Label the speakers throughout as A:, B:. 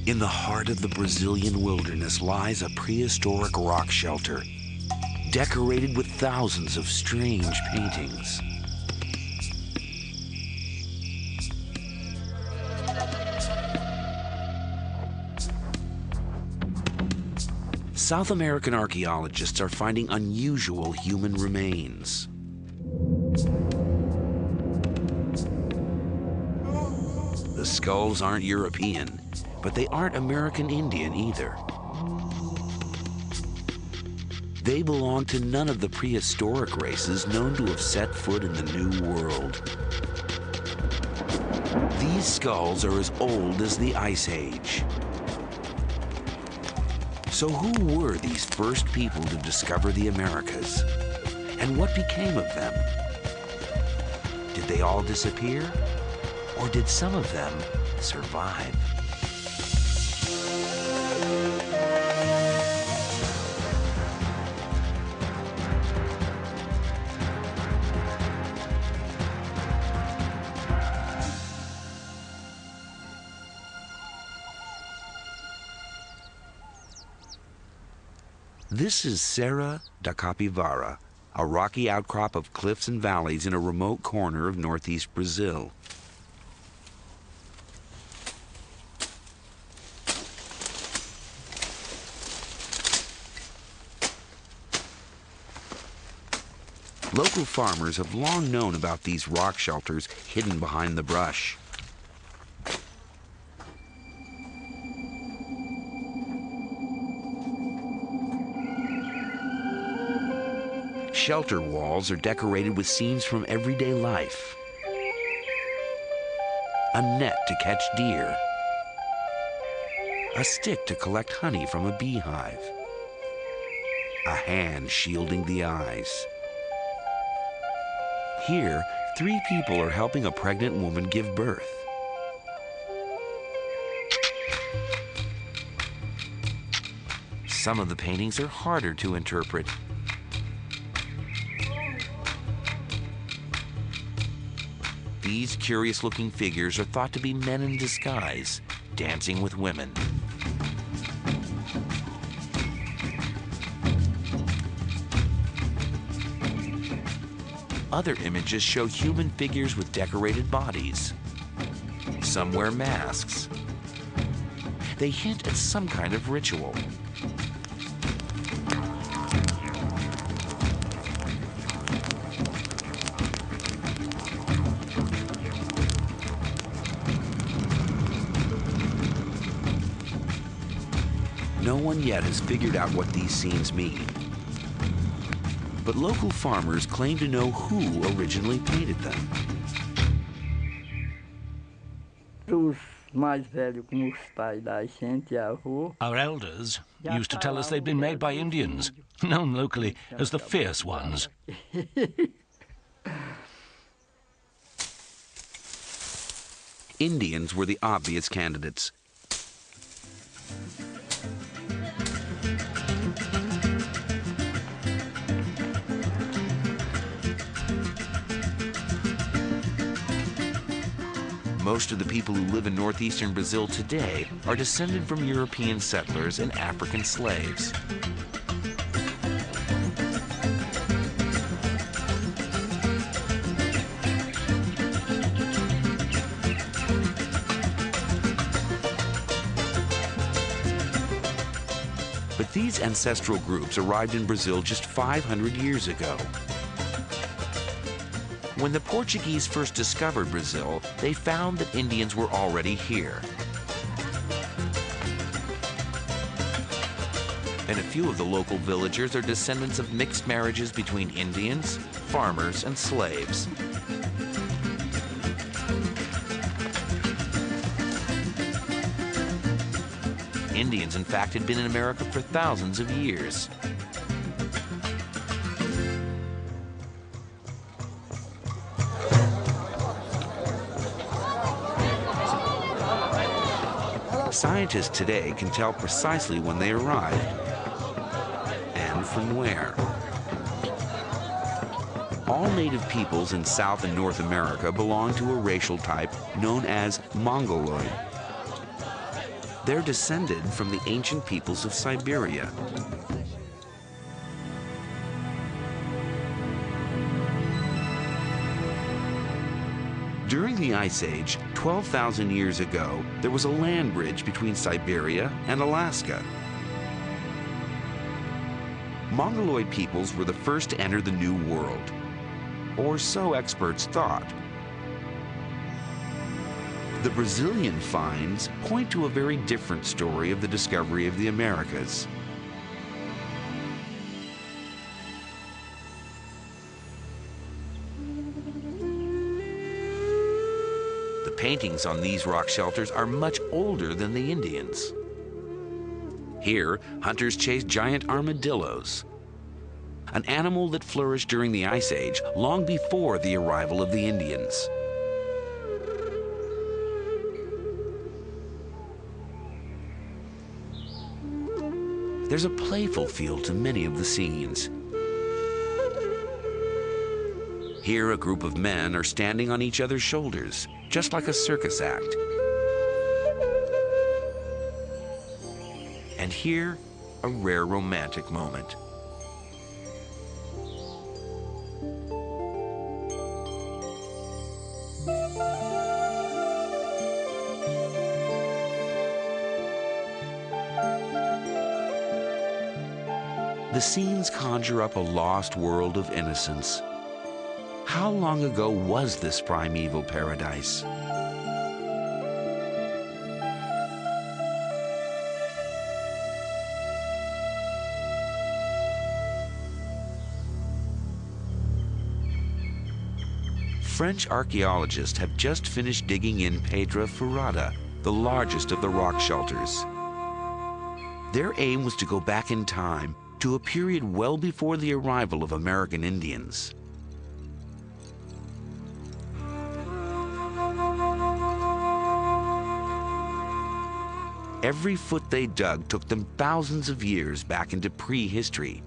A: In the heart of the Brazilian wilderness lies a prehistoric rock shelter, decorated with thousands of strange paintings. South American archaeologists are finding unusual human remains. The skulls aren't European, but they aren't American Indian either. They belong to none of the prehistoric races known to have set foot in the New World. These skulls are as old as the Ice Age. So who were these first people to discover the Americas? And what became of them? Did they all disappear? Or did some of them survive? This is Serra da Capivara, a rocky outcrop of cliffs and valleys in a remote corner of northeast Brazil. Local farmers have long known about these rock shelters hidden behind the brush. Shelter walls are decorated with scenes from everyday life. A net to catch deer. A stick to collect honey from a beehive. A hand shielding the eyes. Here, 3 people are helping a pregnant woman give birth. Some of the paintings are harder to interpret. These curious-looking figures are thought to be men in disguise, dancing with women. Other images show human figures with decorated bodies. Some wear masks. They hint at some kind of ritual. No one yet has figured out what these scenes mean. But local farmers claim to know who originally painted them.
B: Our elders used to tell us they'd been made by Indians, known locally as the Fierce Ones.
A: Indians were the obvious candidates. Most of the people who live in northeastern Brazil today are descended from European settlers and African slaves. But these ancestral groups arrived in Brazil just 500 years ago. When the Portuguese first discovered Brazil, they found that Indians were already here. And a few of the local villagers are descendants of mixed marriages between Indians, farmers, and slaves. Indians, in fact, had been in America for thousands of years. Scientists today can tell precisely when they arrived and from where. All native peoples in South and North America belong to a racial type known as Mongoloid. They're descended from the ancient peoples of Siberia. During the Ice Age, 12,000 years ago, there was a land bridge between Siberia and Alaska. Mongoloid peoples were the first to enter the New World, or so experts thought. The Brazilian finds point to a very different story of the discovery of the Americas. The paintings on these rock shelters are much older than the Indians. Here, hunters chased giant armadillos, an animal that flourished during the Ice Age long before the arrival of the Indians. There's a playful feel to many of the scenes. Here, a group of men are standing on each other's shoulders, just like a circus act. And here, a rare romantic moment. The scenes conjure up a lost world of innocence. How long ago was this primeval paradise? French archaeologists have just finished digging in Pedra Furada, the largest of the rock shelters. Their aim was to go back in time to a period well before the arrival of American Indians. Every foot they dug took them thousands of years back into prehistory.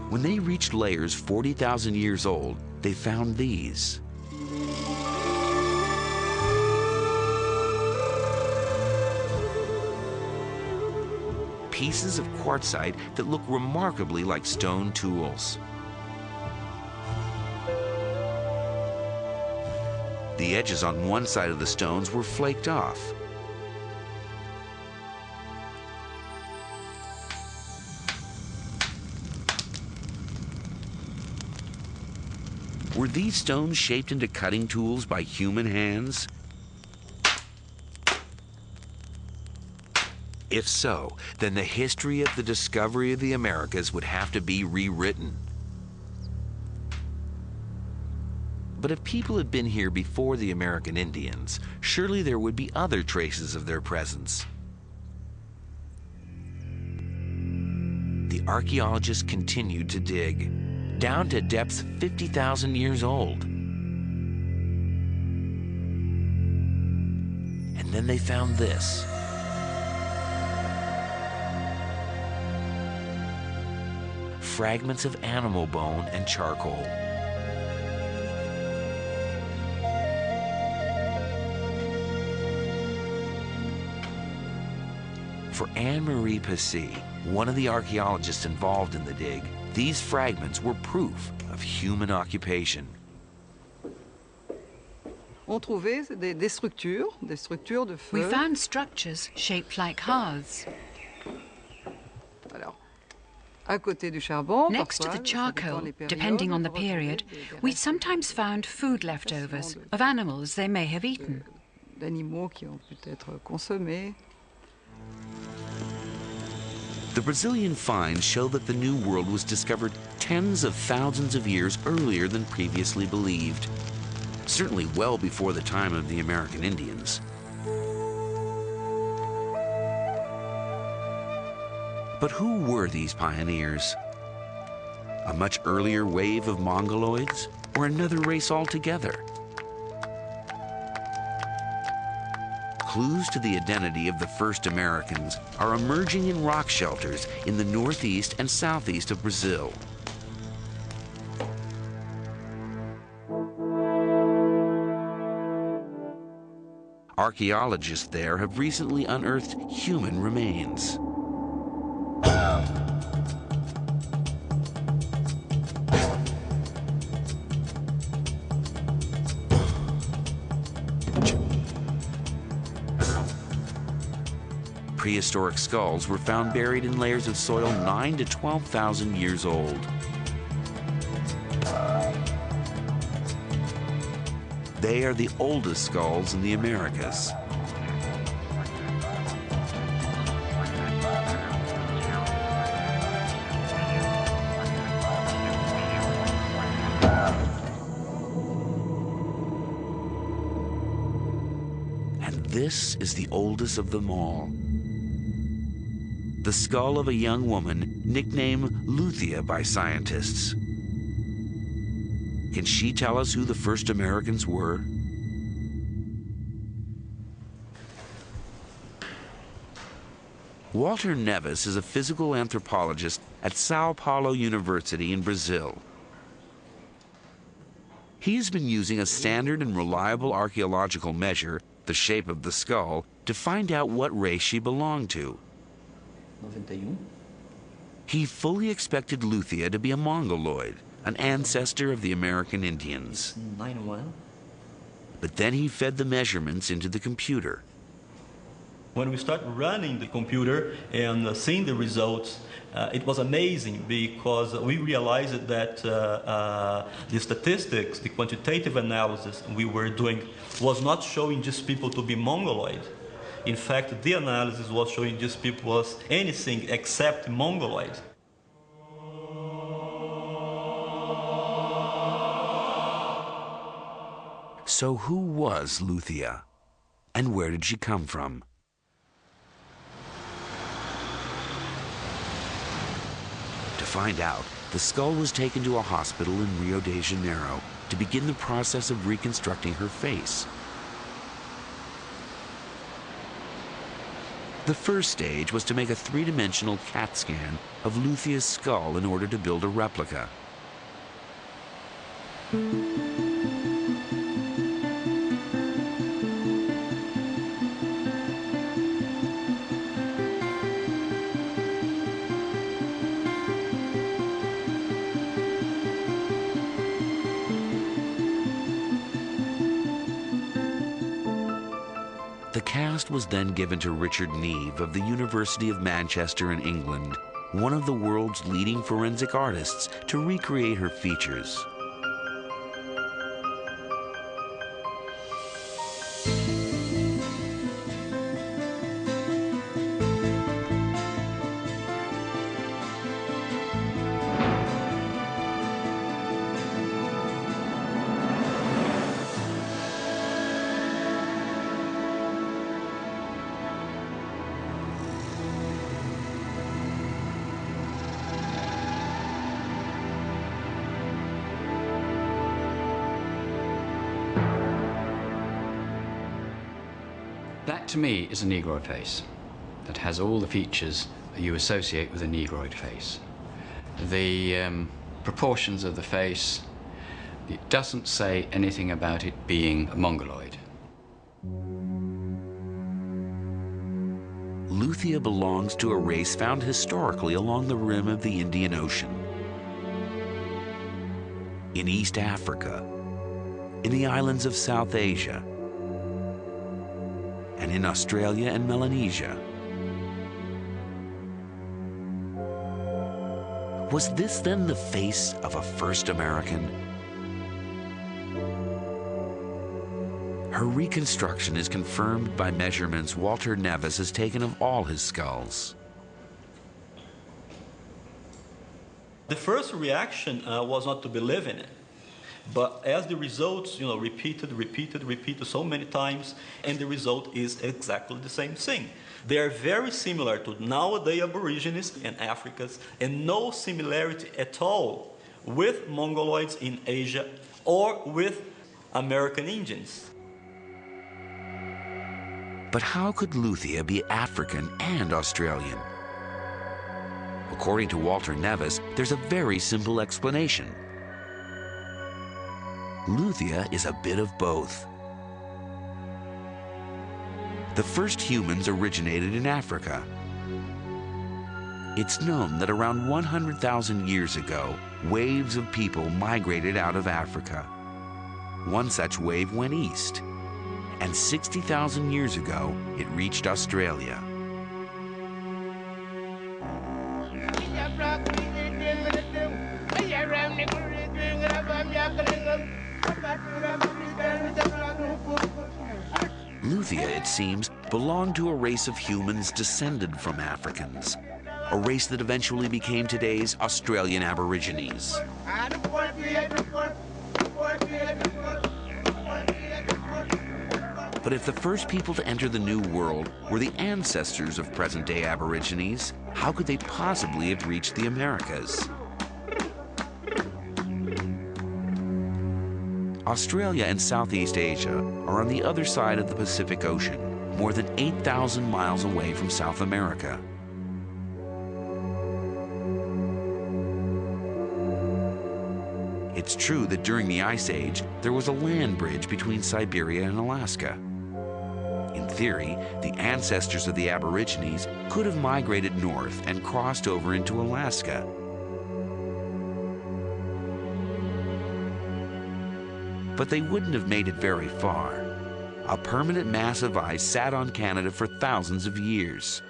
A: When they reached layers 40,000 years old, they found these. Pieces of quartzite that look remarkably like stone tools. The edges on one side of the stones were flaked off. Were these stones shaped into cutting tools by human hands? If so, then the history of the discovery of the Americas would have to be rewritten. But if people had been here before the American Indians, surely there would be other traces of their presence. The archaeologists continued to dig, down to depths 50,000 years old. And then they found this. Fragments of animal bone and charcoal. For Anne-Marie Passy, one of the archaeologists involved in the dig, these fragments were proof of human occupation.
C: We
D: found structures shaped like hearths. Next to the charcoal, depending on the period, we sometimes found food leftovers of animals they may have eaten.
A: The Brazilian finds show that the New World was discovered tens of thousands of years earlier than previously believed, certainly well before the time of the American Indians. But who were these pioneers? A much earlier wave of Mongoloids, or another race altogether? Clues to the identity of the first Americans are emerging in rock shelters in the northeast and southeast of Brazil. Archaeologists there have recently unearthed human remains. Prehistoric skulls were found buried in layers of soil 9,000 to 12,000 years old. They are the oldest skulls in the Americas. And this is the oldest of them all. The skull of a young woman nicknamed Luthia by scientists. Can she tell us who the first Americans were? Walter Neves is a physical anthropologist at Sao Paulo University in Brazil. He has been using a standard and reliable archaeological measure, the shape of the skull, to find out what race she belonged to.
C: 91.
A: He fully expected Luthia to be a Mongoloid, an ancestor of the American Indians.
C: 91.
A: But then he fed the measurements into the computer.
E: When we start running the computer and seeing the results, it was amazing because we realized that the statistics, the quantitative analysis we were doing was not showing these people to be Mongoloid. In fact, the analysis was showing these people was anything except Mongoloid.
A: So who was Luthia? And where did she come from? To find out, the skull was taken to a hospital in Rio de Janeiro to begin the process of reconstructing her face. The first stage was to make a three-dimensional CAT scan of Luthia's skull in order to build a replica. The cast was then given to Richard Neve of the University of Manchester in England, one of the world's leading forensic artists, to recreate her features.
F: That, to me, is a Negroid face that has all the features that you associate with a Negroid face. The proportions of the face, it doesn't say anything about it being a Mongoloid.
A: Luthia belongs to a race found historically along the rim of the Indian Ocean, in East Africa, in the islands of South Asia, and in Australia and Melanesia. Was this then the face of a first American? Her reconstruction is confirmed by measurements Walter Neves has taken of all his skulls.
E: The first reaction was not to believe in it. But as the results, repeated so many times, and the result is exactly the same thing. They are very similar to nowadays Aborigines and Africans, and no similarity at all with Mongoloids in Asia or with American Indians.
A: But how could Luthia be African and Australian? According to Walter Neves, there's a very simple explanation. Luthia is a bit of both. The first humans originated in Africa. It's known that around 100,000 years ago, waves of people migrated out of Africa. One such wave went east, and 60,000 years ago, it reached Australia. Luthia, it seems, belonged to a race of humans descended from Africans, a race that eventually became today's Australian Aborigines. But if the first people to enter the New World were the ancestors of present-day Aborigines, how could they possibly have reached the Americas? Australia and Southeast Asia are on the other side of the Pacific Ocean, more than 8,000 miles away from South America. It's true that during the Ice Age, there was a land bridge between Siberia and Alaska. In theory, the ancestors of the Aborigines could have migrated north and crossed over into Alaska. But they wouldn't have made it very far. A permanent mass of ice sat on Canada for thousands of years.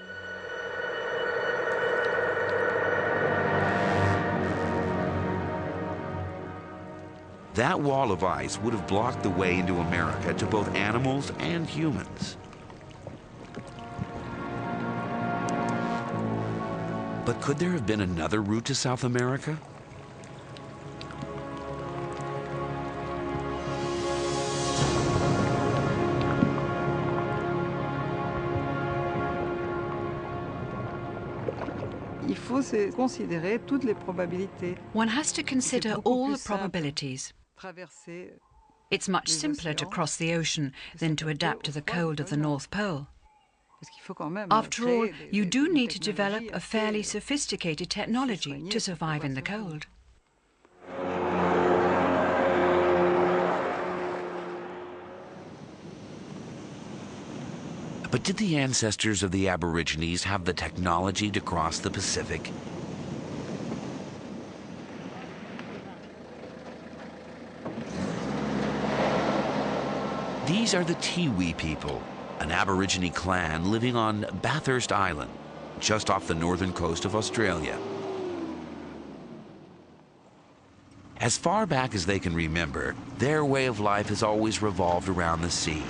A: That wall of ice would have blocked the way into America to both animals and humans. But could there have been another route to South America?
D: One has to consider all the probabilities. It's much simpler to cross the ocean than to adapt to the cold of the North Pole. After all, you do need to develop a fairly sophisticated technology to survive in the cold.
A: But did the ancestors of the Aborigines have the technology to cross the Pacific? These are the Tiwi people, an Aborigine clan living on Bathurst Island, just off the northern coast of Australia. As far back as they can remember, their way of life has always revolved around the sea.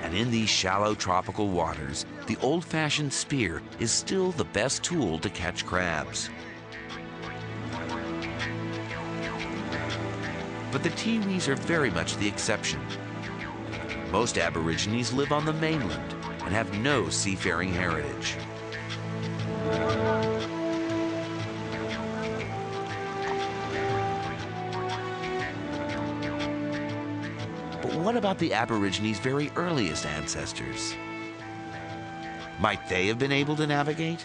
A: And in these shallow tropical waters, the old-fashioned spear is still the best tool to catch crabs. But the Tiwis are very much the exception. Most Aborigines live on the mainland and have no seafaring heritage. But what about the Aborigines' very earliest ancestors? Might they have been able to navigate?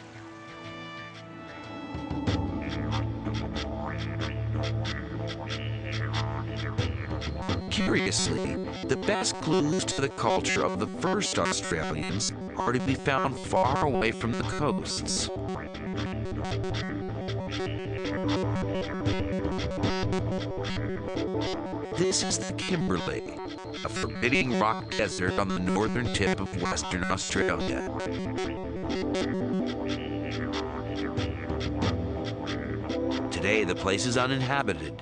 A: Curiously, the best clues to the culture of the first Australians are to be found far away from the coasts. This is the Kimberley, a forbidding rock desert on the northern tip of Western Australia. Today, the place is uninhabited.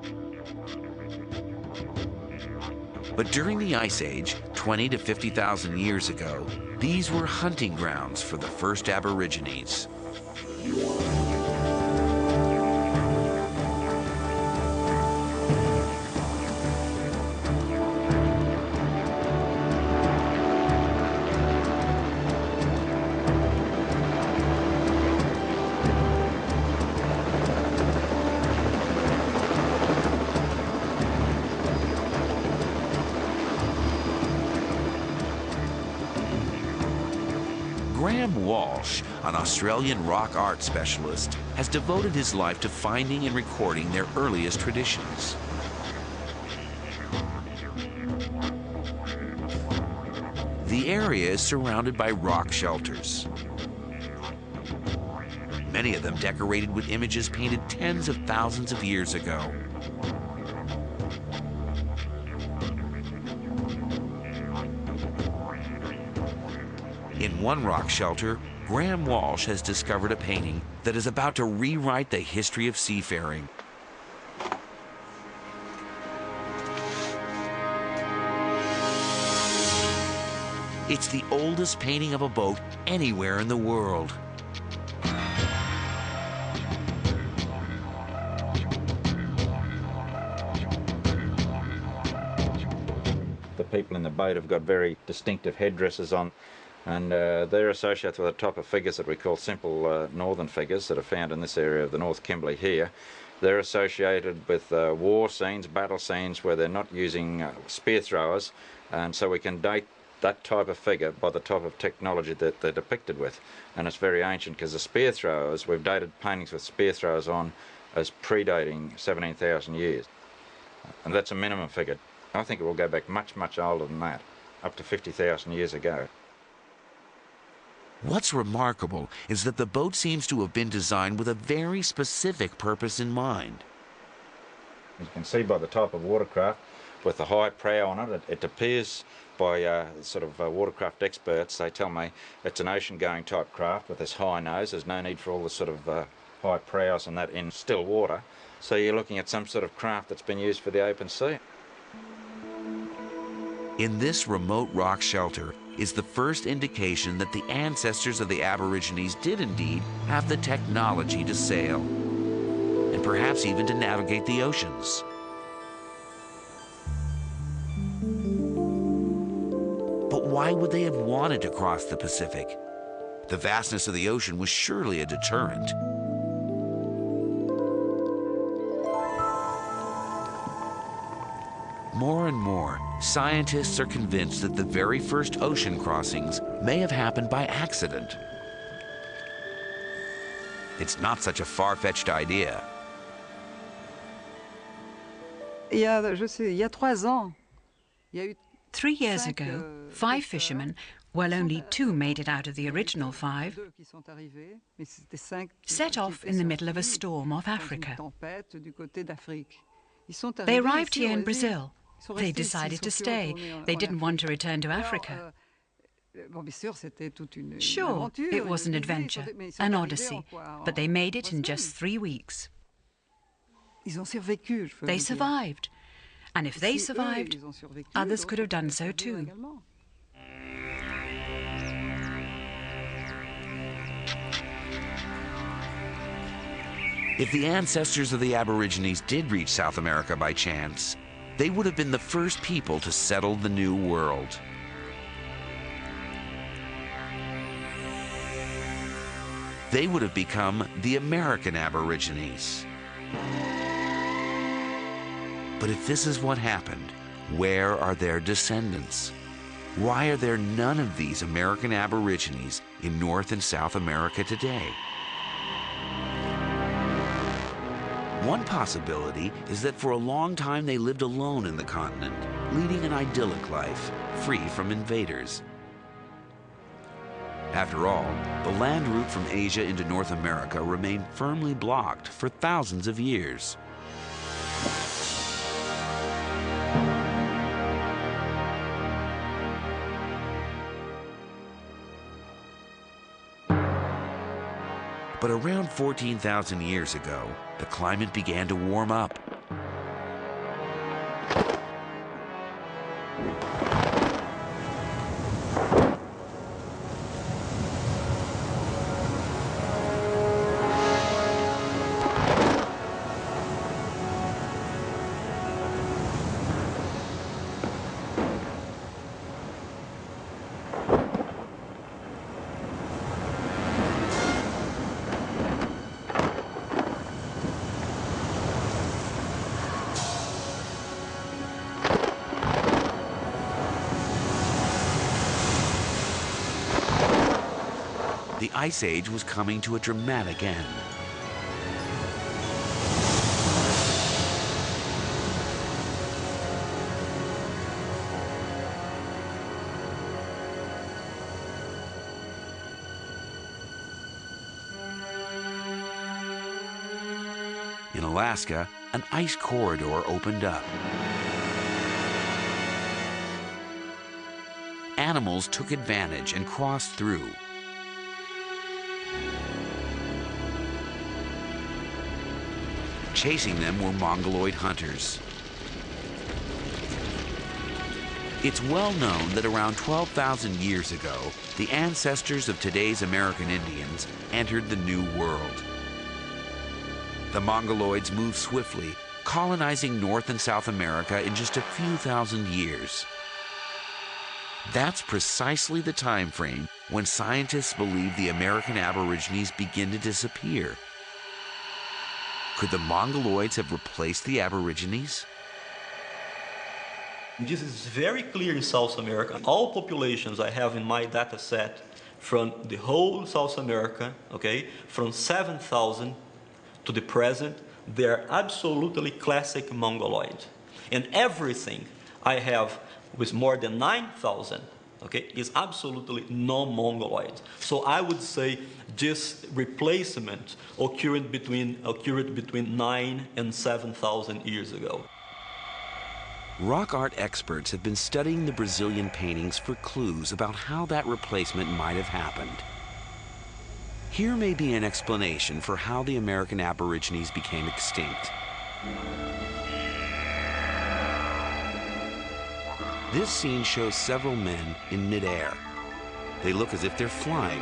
A: But during the Ice Age, 20 to 50,000 years ago, these were hunting grounds for the first Aborigines. Graham Walsh, an Australian rock art specialist, has devoted his life to finding and recording their earliest traditions. The area is surrounded by rock shelters, many of them decorated with images painted tens of thousands of years ago. In one rock shelter, Graham Walsh has discovered a painting that is about to rewrite the history of seafaring. It's the oldest painting of a boat anywhere in the world.
G: The people in the boat have got very distinctive headdresses on, and they're associated with a type of figures that we call simple northern figures that are found in this area of the North Kimberley here. They're associated with war scenes, battle scenes where they're not using spear throwers, and so we can date that type of figure by the type of technology that they're depicted with. And it's very ancient because the spear throwers, we've dated paintings with spear throwers on as predating 17,000 years. And that's a minimum figure. I think it will go back much, much older than that, up to 50,000 years ago.
A: What's remarkable is that the boat seems to have been designed with a very specific purpose in mind.
G: As you can see by the type of watercraft with the high prow on it, it appears by watercraft experts, they tell me it's an ocean-going type craft with this high nose. There's no need for all the sort of high prows and that in still water. So you're looking at some sort of craft that's been used for the open sea.
A: In this remote rock shelter is the first indication that the ancestors of the Aborigines did indeed have the technology to sail, and perhaps even to navigate the oceans. But why would they have wanted to cross the Pacific? The vastness of the ocean was surely a deterrent. More and more, scientists are convinced that the very first ocean crossings may have happened by accident. It's not such a far-fetched idea.
D: Il y a 3 ans, 3 years ago, 5 fishermen, well, only 2 made it out of the original 5, set off in the middle of a storm off Africa. They arrived here in Brazil. They decided to stay. They didn't want to return to Africa. Sure, it was an adventure, an odyssey, but they made it in just 3 weeks. They survived. And if they survived, others could have done so too.
A: If the ancestors of the Aborigines did reach South America by chance, they would have been the first people to settle the New World. They would have become the American Aborigines. But if this is what happened, where are their descendants? Why are there none of these American Aborigines in North and South America today? One possibility is that for a long time they lived alone in the continent, leading an idyllic life, free from invaders. After all, the land route from Asia into North America remained firmly blocked for thousands of years. But around 14,000 years ago, the climate began to warm up. the Ice Age was coming to a dramatic end. In Alaska, an ice corridor opened up. Animals took advantage and crossed through. Chasing them were Mongoloid hunters. It's well known that around 12,000 years ago, the ancestors of today's American Indians entered the New World. The Mongoloids moved swiftly, colonizing North and South America in just a few thousand years. That's precisely the time frame when scientists believe the American Aborigines begin to disappear. Could the Mongoloids have replaced the Aborigines?
E: This is very clear in South America. All populations I have in my data set from the whole South America, okay, from 7,000 to the present, they are absolutely classic Mongoloid. And everything I have with more than 9,000, okay, is absolutely non-Mongoloid. So I would say this replacement occurred between 9 and 7,000 years ago.
A: Rock art experts have been studying the Brazilian paintings for clues about how that replacement might have happened. Here may be an explanation for how the American Aborigines became extinct. This scene shows several men in midair. They look as if they're flying.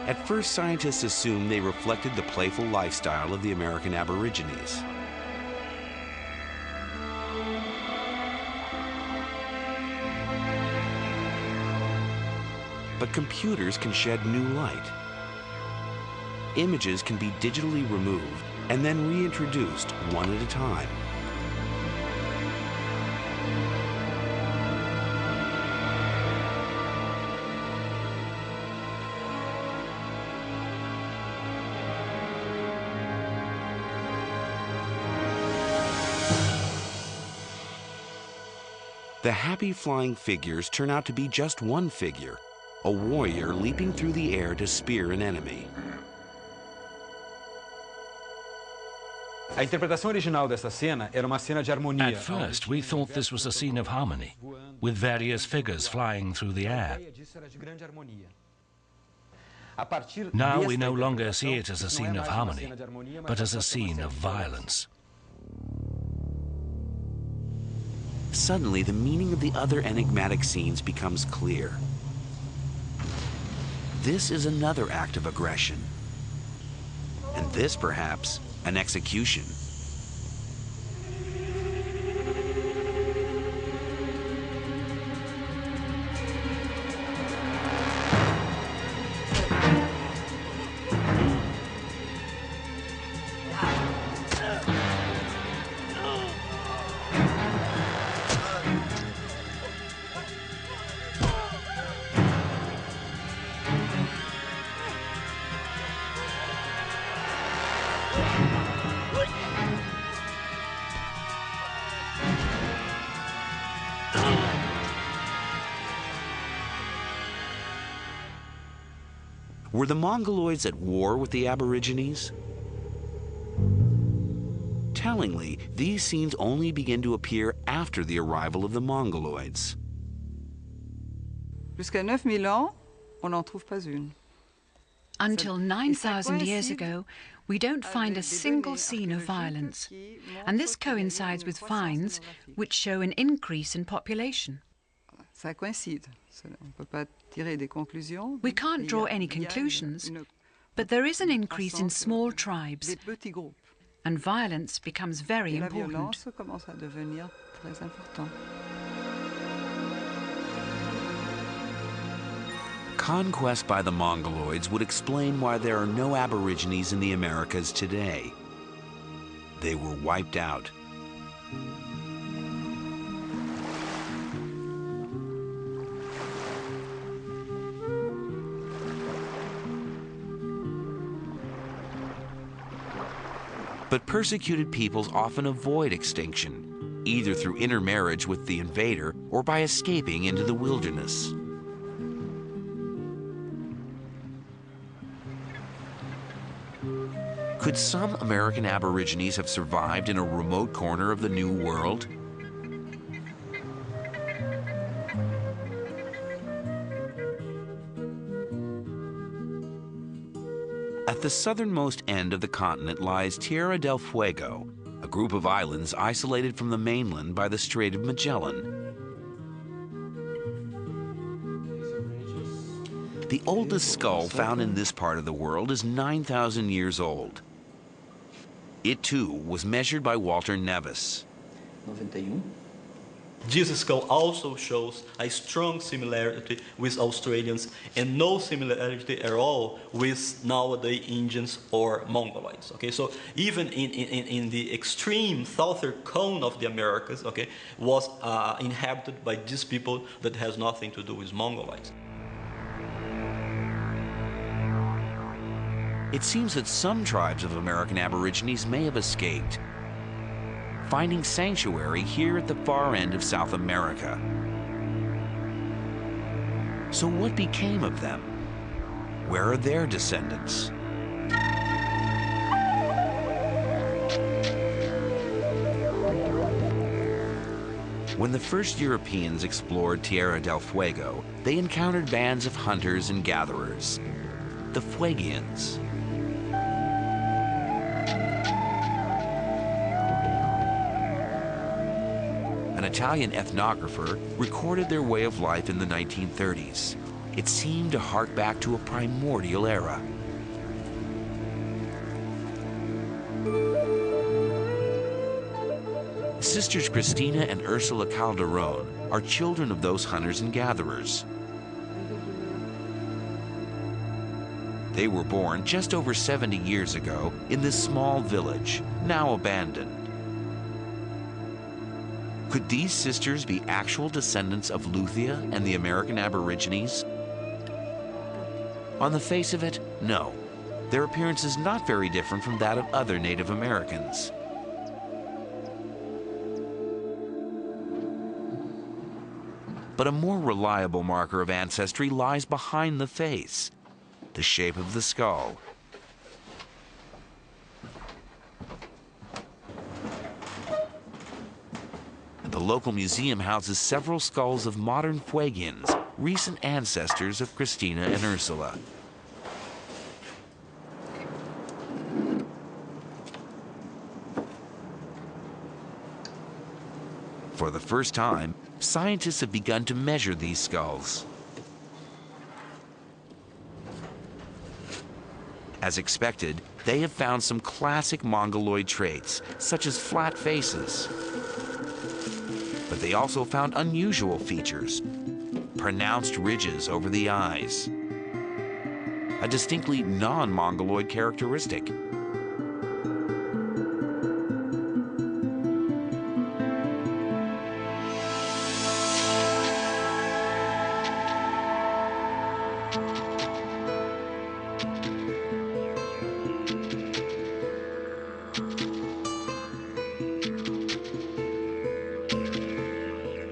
A: At first, scientists assumed they reflected the playful lifestyle of the American Aborigines. But computers can shed new light. Images can be digitally removed and then reintroduced one at a time. The happy flying figures turn out to be just one figure, a warrior leaping through the air to spear an enemy.
H: A interpretação original dessa cena era uma cena de harmonia.
B: At first, we thought this was a scene of harmony, with various figures flying through the air. Now we no longer see it as a scene of harmony, but as a scene of violence.
A: Suddenly, the meaning of the other enigmatic scenes becomes clear. This is another act of aggression. And this, perhaps, an execution. Were the Mongoloids at war with the Aborigines? Tellingly, these scenes only begin to appear after the arrival of the Mongoloids.
I: Jusqu'à 9000 ans, on n'en trouve pas une.
D: Until 9,000 years ago, we don't find a single scene of violence. And this coincides with finds which show an increase in population.
I: Ça coïncide. On peut pas tirer des conclusions.
D: We can't draw any conclusions, but there is an increase in small tribes,
I: Des petits groupes.
D: and violence becomes very
I: Et la
D: important.
I: violence commence à devenir très important.
A: Conquest by the Mongoloids would explain why there are no Aborigines in the Americas today. They were wiped out. But persecuted peoples often avoid extinction, either through intermarriage with the invader or by escaping into the wilderness. Could some American Aborigines have survived in a remote corner of the New World? At the southernmost end of the continent lies Tierra del Fuego, a group of islands isolated from the mainland by the Strait of Magellan. The oldest skull found in this part of the world is 9,000 years old. It too was measured by Walter Nevis.
C: 91.
E: This skull also shows a strong similarity with Australians and no similarity at all with nowadays Indians or Mongoloids. Okay, so even in the extreme southern cone of the Americas, okay, was inhabited by these people that has nothing to do with Mongoloids.
A: It seems that some tribes of American Aborigines may have escaped, finding sanctuary here at the far end of South America. So what became of them? Where are their descendants? When the first Europeans explored Tierra del Fuego, they encountered bands of hunters and gatherers, the Fuegians. An Italian ethnographer recorded their way of life in the 1930s. It seemed to hark back to a primordial era. Sisters Cristina and Ursula Calderon are children of those hunters and gatherers. They were born just over 70 years ago in this small village, now abandoned. Could these sisters be actual descendants of Luthia and the American Aborigines? On the face of it, no. Their appearance is not very different from that of other Native Americans. But a more reliable marker of ancestry lies behind the face, the shape of the skull. The local museum houses several skulls of modern Fuegians, recent ancestors of Cristina and Ursula. For the first time, scientists have begun to measure these skulls. As expected, they have found some classic Mongoloid traits, such as flat faces. But they also found unusual features, pronounced ridges over the eyes, a distinctly non-Mongoloid characteristic.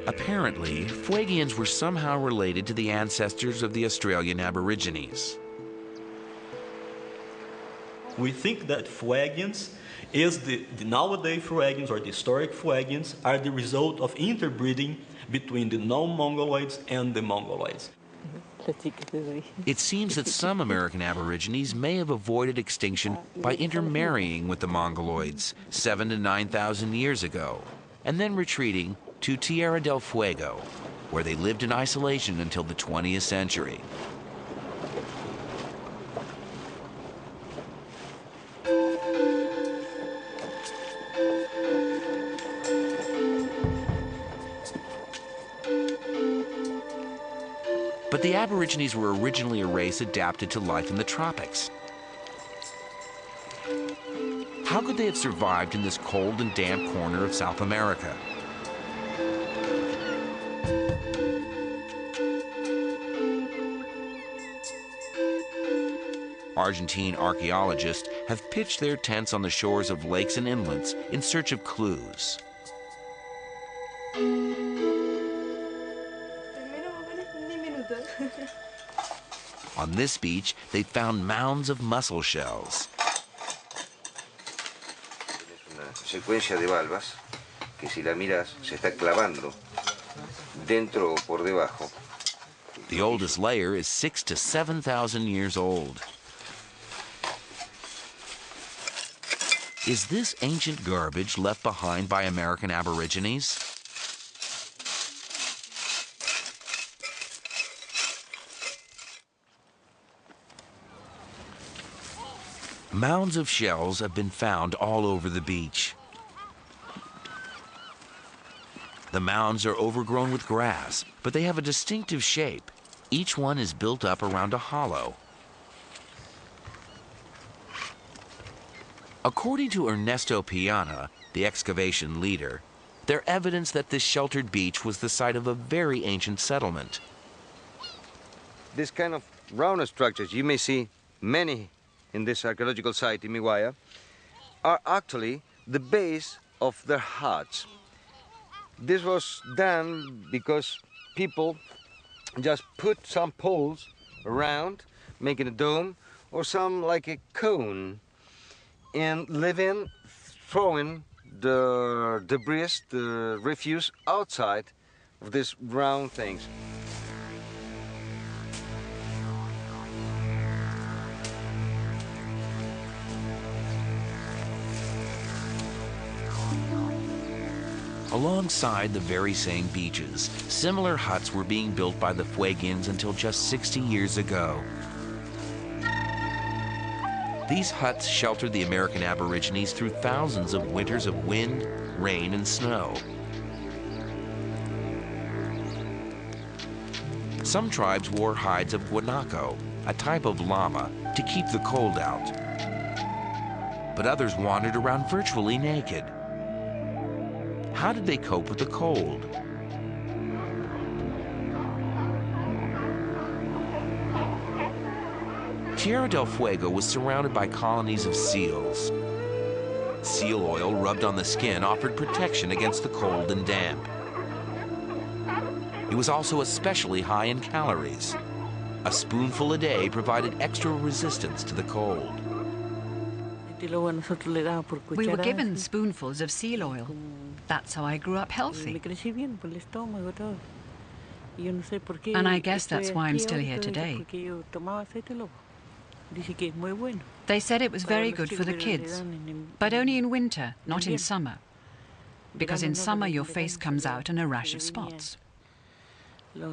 A: Apparently, Fuegians were somehow related to the ancestors of the Australian Aborigines.
E: We think that Fuegians is the nowadays Fuegians or the historic Fuegians are the result of interbreeding between the non-Mongoloids and the Mongoloids.
A: It seems that some American Aborigines may have avoided extinction by intermarrying with the Mongoloids 7,000 to 9,000 years ago, and then retreating to Tierra del Fuego, where they lived in isolation until the 20th century. But the Aborigines were originally a race adapted to life in the tropics. How could they have survived in this cold and damp corner of South America? Argentine archaeologists have pitched their tents on the shores of lakes and inlets in search of clues. On this beach, they found mounds of mussel shells.
J: Una secuencia de valvas que si la miras se está clavando dentro o por debajo.
A: The oldest layer is 6,000 to 7,000 years old. Is this ancient garbage left behind by American Aborigines? Mounds of shells have been found all over the beach. The mounds are overgrown with grass, but they have a distinctive shape. Each one is built up around a hollow. According to Ernesto Piana, the excavation leader, they're evidence that this sheltered beach was the site of a very ancient settlement.
J: This kind of round structures, you may see many in this archaeological site in Miwaya, are actually the base of their huts. This was done because people just put some poles around, making a dome, or some like a cone, and living, throwing the debris, the refuse outside of these round things.
A: Alongside the very same beaches, similar huts were being built by the Fuegians until just 60 years ago. These huts sheltered the American Aborigines through thousands of winters of wind, rain, and snow. Some tribes wore hides of guanaco, a type of llama, to keep the cold out. But others wandered around virtually naked. How did they cope with the cold? Tierra del Fuego was surrounded by colonies of seals. Seal oil rubbed on the skin offered protection against the cold and damp. It was also especially high in calories. A spoonful a day provided extra resistance to the cold.
D: We were given spoonfuls of seal oil. That's how I grew up healthy. And I guess that's why I'm still here today. They said it was very good for the kids, but only in winter, not in summer. Because in summer your face comes out in a rash of spots.
A: The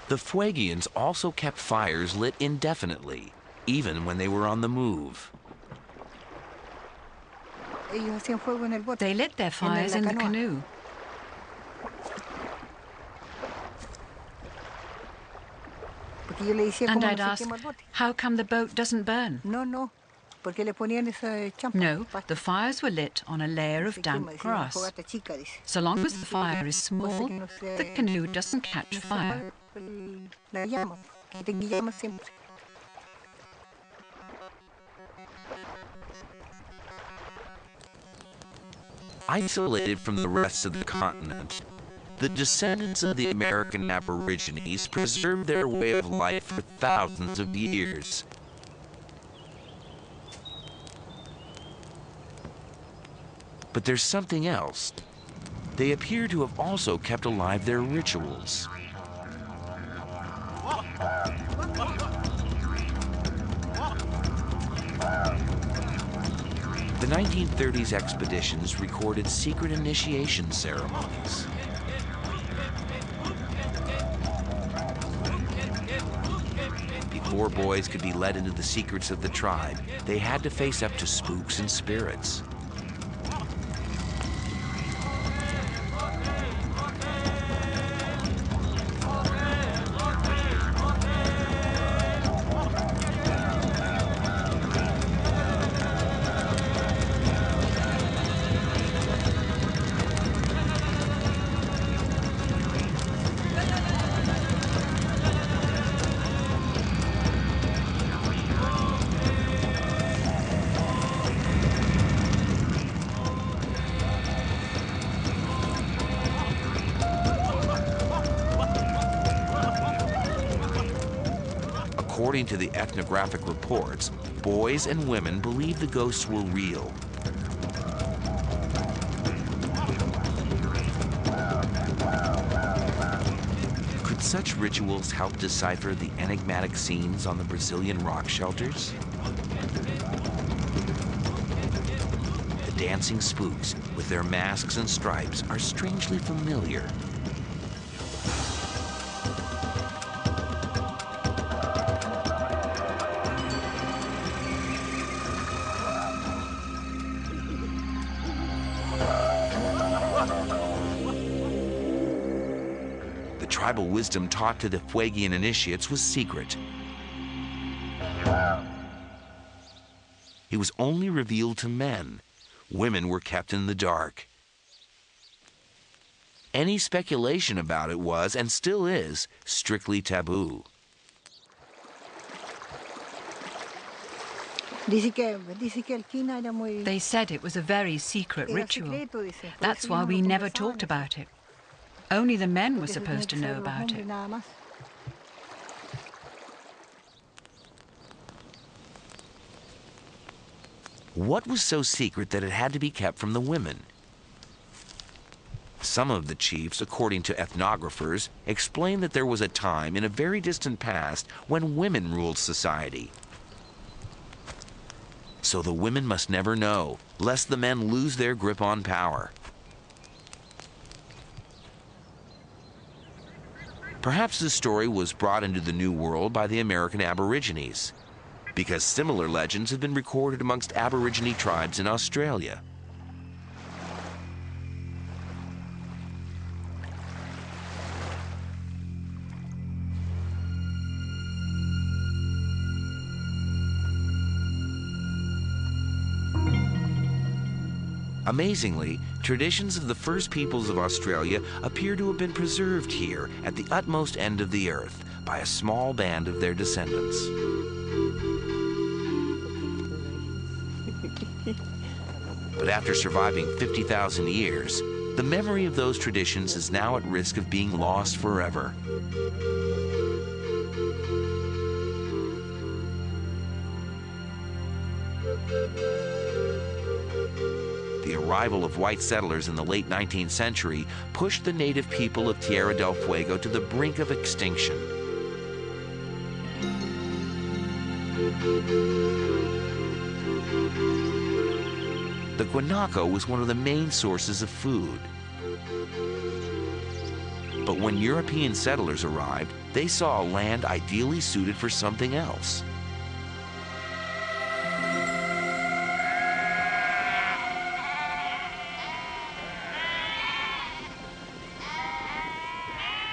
A: Fuegians also kept fires lit indefinitely, even when they were on the move.
D: They lit their fires in the canoe. And I'd ask, how come the boat doesn't burn? No, the fires were lit on a layer of damp grass. So long as the fire is small, the canoe doesn't catch fire.
A: Isolated from the rest of the continent, the descendants of the American Aborigines preserved their way of life for thousands of years. But there's something else. They appear to have also kept alive their rituals. The 1930s expeditions recorded secret initiation ceremonies. Before boys could be led into the secrets of the tribe, they had to face up to spooks and spirits. According to the ethnographic reports, boys and women believed the ghosts were real. Could such rituals help decipher the enigmatic scenes on the Brazilian rock shelters? The dancing spooks, with their masks and stripes, are strangely familiar. Tribal wisdom taught to the Fuegian initiates was secret. It was only revealed to men. Women were kept in the dark. Any speculation about it was, and still is, strictly taboo.
D: They said it was a very secret ritual. That's why we never talked about it. Only the men were supposed to know about it.
A: What was so secret that it had to be kept from the women? Some of the chiefs, according to ethnographers, explain that there was a time in a very distant past when women ruled society. So the women must never know, lest the men lose their grip on power. Perhaps the story was brought into the New World by the American Aborigines, because similar legends have been recorded amongst Aborigine tribes in Australia. Amazingly, traditions of the first peoples of Australia appear to have been preserved here at the utmost end of the earth by a small band of their descendants. But after surviving 50,000 years, the memory of those traditions is now at risk of being lost forever. The arrival of white settlers in the late 19th century pushed the native people of Tierra del Fuego to the brink of extinction. The guanaco was one of the main sources of food. But when European settlers arrived, they saw a land ideally suited for something else.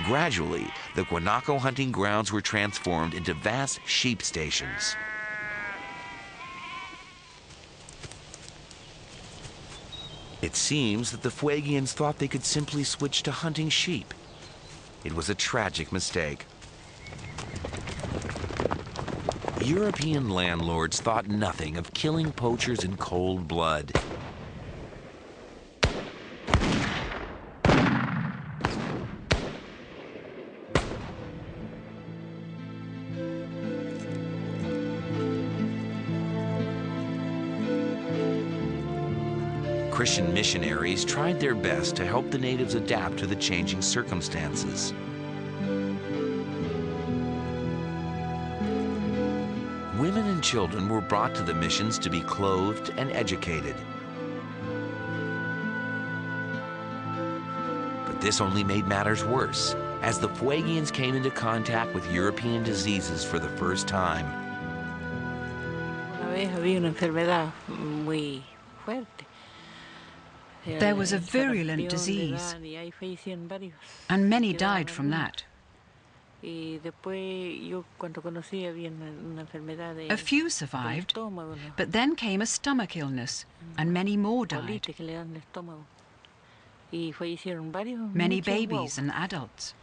A: Gradually, the guanaco hunting grounds were transformed into vast sheep stations. It seems that the Fuegians thought they could simply switch to hunting sheep. It was a tragic mistake. European landlords thought nothing of killing poachers in cold blood. Christian missionaries tried their best to help the natives adapt to the changing circumstances. Women and children were brought to the missions to be clothed and educated. But this only made matters worse, as the Fuegians came into contact with European diseases for the first time.
D: There was a virulent disease, and many died from that. A few survived, but then came a stomach illness, and many more died. Many babies and adults.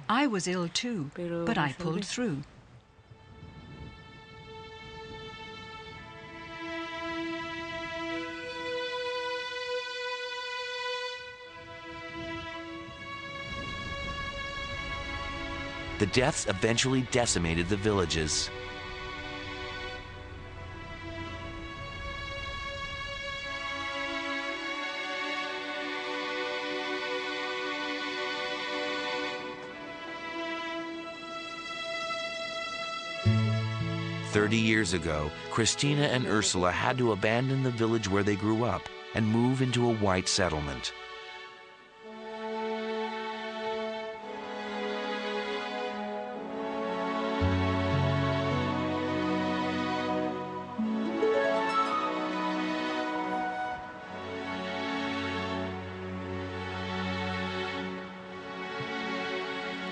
D: I was ill too, but I pulled through.
A: The deaths eventually decimated the villages. "30 years ago, Christina and Ursula had to abandon the village where they grew up and move into a white settlement.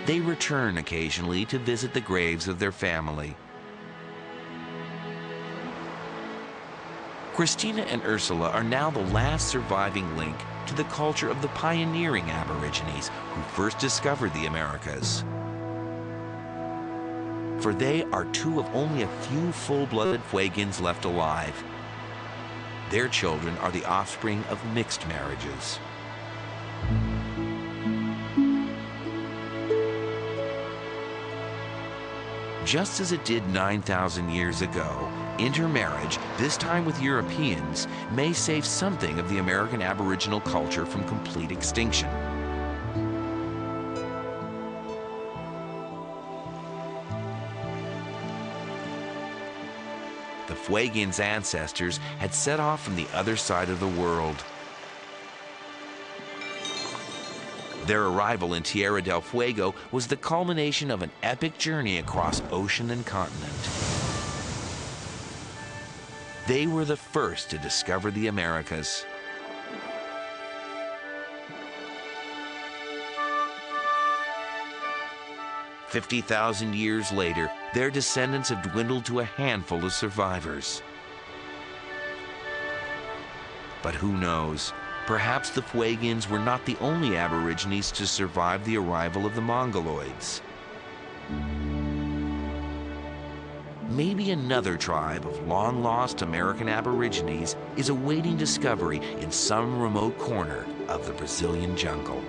A: They return occasionally to visit the graves of their family. Christina and Ursula are now the last surviving link to the culture of the pioneering Aborigines who first discovered the Americas. For they are two of only a few full-blooded Fuegians left alive. Their children are the offspring of mixed marriages. Just as it did 9,000 years ago, intermarriage, this time with Europeans, may save something of the American Aboriginal culture from complete extinction. The Fuegians' ancestors had set off from the other side of the world. Their arrival in Tierra del Fuego was the culmination of an epic journey across ocean and continent. They were the first to discover the Americas. "50,000 years later, their descendants have dwindled to a handful of survivors. But who knows? Perhaps the Fuegians were not the only Aborigines to survive the arrival of the Mongoloids. Maybe another tribe of long-lost American Aborigines is awaiting discovery in some remote corner of the Brazilian jungle.